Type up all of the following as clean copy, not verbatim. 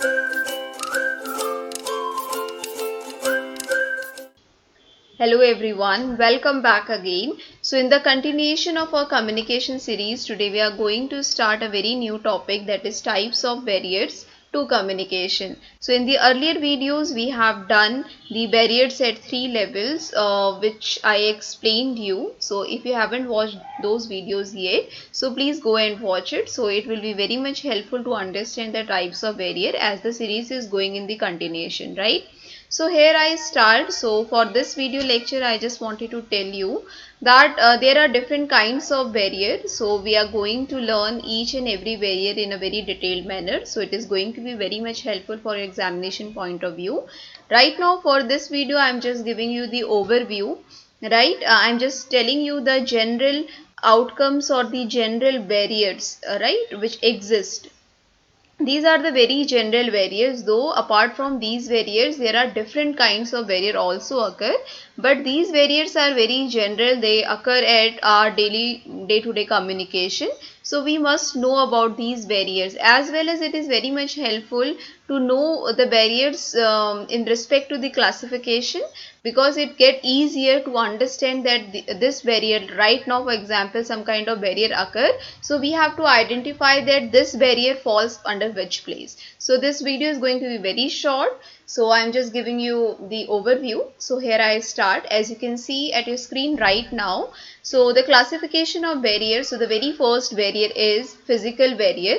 Hello everyone, welcome back again. So in the continuation of our communication series, today we are going to start a very new topic, that is types of barriers to communication. So in the earlier videos we have done the barriers at 3 levels, which I explained you. So if you haven't watched those videos yet, so please go and watch it. So it will be very much helpful to understand the types of barrier as the series is going in the continuation, right? So here I start. So for this video lecture I just wanted to tell you that there are different kinds of barriers. So we are going to learn each and every barrier in a very detailed manner. So it is going to be very much helpful for your examination point of view. Right now for this video I am just giving you the overview, right? I am just telling you the general outcomes or the general barriers, right, which exist. These are the very general barriers, though apart from these barriers there are different kinds of barrier also occur, but these barriers are very general. They occur at our daily day-to-day communication. So we must know about these barriers, as well as it is very much helpful to know the barriers in respect to the classification, because it get easier to understand that this barrier, right now for example some kind of barrier occur, so we have to identify that this barrier falls under which place. So this video is going to be very short, so I'm just giving you the overview. So here I start. As you can see at your screen right now, so the classification of barriers. So the very first barrier is physical barrier.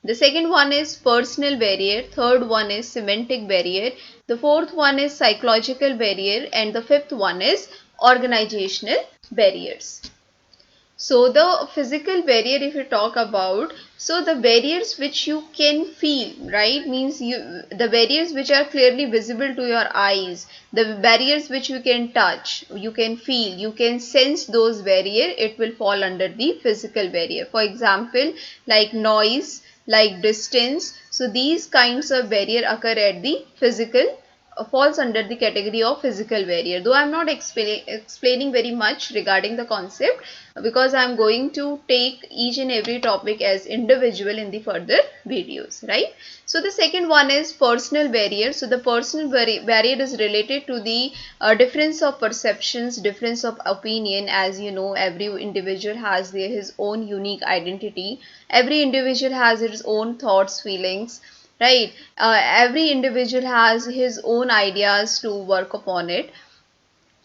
The second one is personal barrier, third one is semantic barrier, the fourth one is psychological barrier, and the fifth one is organizational barriers. So the physical barrier, if you talk about, so the barriers which you can feel, right, means the barriers which are clearly visible to your eyes, the barriers which you can touch, you can feel, you can sense those barriers, it will fall under the physical barrier. For example, like noise, like distance. So these kinds of barrier occur at the physical, falls under the category of physical barrier. Though I am not explaining very much regarding the concept, because I am going to take each and every topic as individual in the further videos, right? So the second one is personal barrier. So the personal barrier is related to the difference of perceptions, difference of opinion. As you know, every individual has his own unique identity. Every individual has his own thoughts, feelings, right? Every individual has his own ideas to work upon it.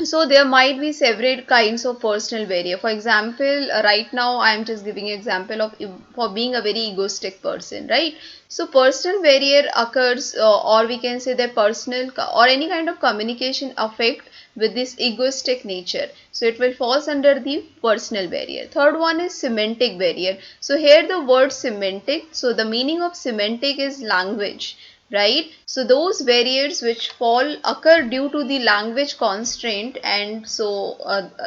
So there might be several kinds of personal barrier. For example, right now I am just giving you example of for being a very egoistic person, right? So personal barrier occurs, or we can say that personal or any kind of communication affect with this egoistic nature. So it will falls under the personal barrier. Third one is semantic barrier. So here the word semantic, so the meaning of semantic is language, right? So those barriers which fall occur due to the language constraint, and so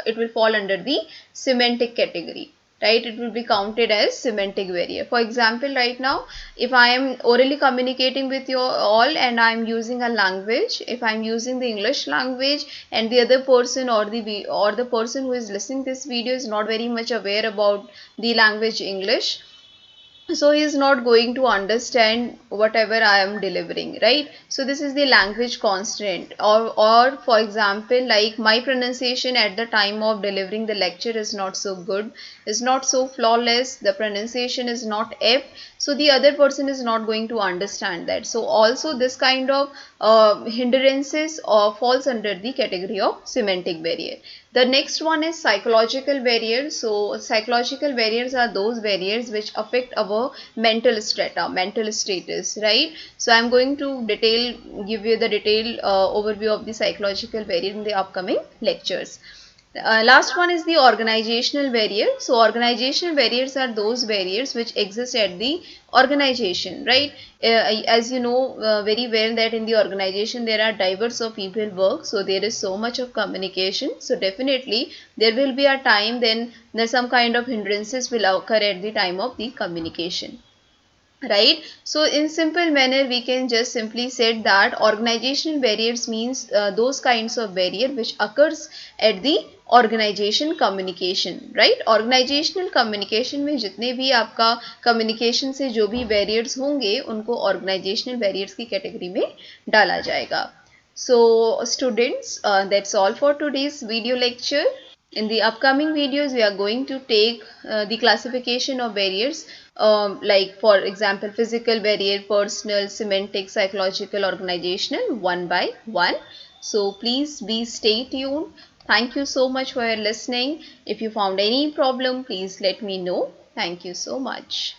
it will fall under the semantic category, right? It will be counted as semantic barrier. For example, right now if I am orally communicating with you all and I am using a language, if I am using the English language and the other person or the person who is listening this video is not very much aware about the language English, so he is not going to understand whatever I am delivering, right? So this is the language constraint. Or for example, like my pronunciation at the time of delivering the lecture is not so good, is not so flawless, the pronunciation is not apt, so the other person is not going to understand that. So also this kind of hindrances falls under the category of semantic barrier. The next one is psychological barriers. So psychological barriers are those barriers which affect our mental strata, mental status, right? So I'm going to give you the detailed overview of the psychological barrier in the upcoming lectures. Last one is the organizational barrier. So organizational barriers are those barriers which exist at the organization, right? As you know very well that in the organization there are diverse of people work, so there is so much of communication. So definitely there will be a time then some kind of hindrances will occur at the time of the communication. right? So in simple manner we can just simply say that organizational barriers means those kinds of barrier which occurs at the organization communication, right? organizational communication में जितने भी आपका communication से जो भी barriers होंगे उनको organizational barriers की category में डाला जाएगा. So students, that's all for today's video lecture. In the upcoming videos, we are going to take the classification of barriers, like for example, physical barrier, personal, semantic, psychological, organizational, one by one. So please be stay tuned. Thank you so much for your listening. If you found any problem, please let me know. Thank you so much.